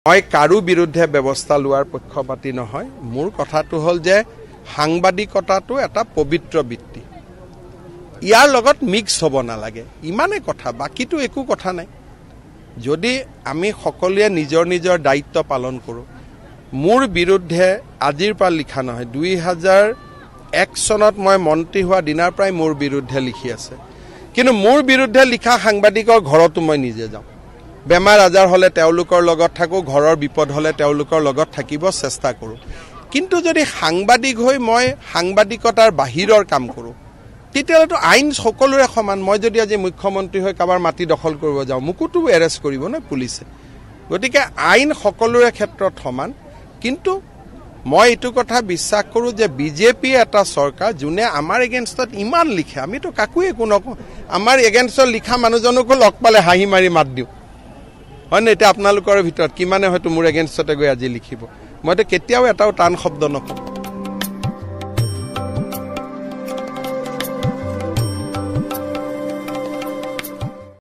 মই কাৰো বিৰুদ্ধে ব্যৱস্থা লোৱাৰ পক্ষপাতী নহয়। মোৰ কথাটো হ'ল যে সাংবাদিকতাটো এটা পবিত্ৰ বৃত্তি, ইয়াৰ লগত মিক্স হ'ব নালাগে, ইমানে কথা, বাকিটো একো কথা নাই। যদি আমি সকলোৱে নিজৰ নিজৰ দায়িত্ব পালন কৰোঁ, মোৰ বিৰুদ্ধে আজিৰ পৰা লিখা নহয়, 2001 চনত মই মন্ত্ৰী হোৱা দিনাৰ পৰাই মোৰ বিৰুদ্ধে লিখি আছে। কিন্তু মোৰ বিৰুদ্ধে লিখা সাংবাদিকৰ ঘৰতো মই নিজে যাওঁ, বেমাৰ আজাৰ হ'লে তেওঁলোকৰ লগত থাকোঁ, ঘৰৰ বিপদ হ'লে তেওঁলোকৰ লগত থাকিব চেষ্টা কৰোঁ। কিন্তু যদি সাংবাদিক হৈ মই সাংবাদিকতাৰ বাহিৰৰ কাম কৰোঁ, তেতিয়াহ'লেতো আইন সকলোৰে সমান। মই যদি আজি মুখ্যমন্ত্ৰী হৈ কাৰোবাৰ মাটি দখল কৰিব যাওঁ, মোকোতো এৰেষ্ট কৰিব ন পুলিচে। গতিকে আইন সকলোৰে ক্ষেত্ৰত সমান। কিন্তু মই এইটো কথা বিশ্বাস কৰোঁ যে বিজেপি এটা চৰকাৰ যোনে আমাৰ এগেইনষ্টত ইমান লিখে, আমিতো কাকো একো নকওঁ। আমাৰ এগেইনষ্টত লিখা মানুহজনকো লগ পালে হাঁহি মাৰি মাত দিওঁ, হয় নে? এতিয়া আপোনালোকৰ ভিতৰত কিমানে হয়তো মোৰ এগেইনষ্টতে গৈ আজি লিখিব, মইতো কেতিয়াও এটাও টান শব্দ নকওঁ।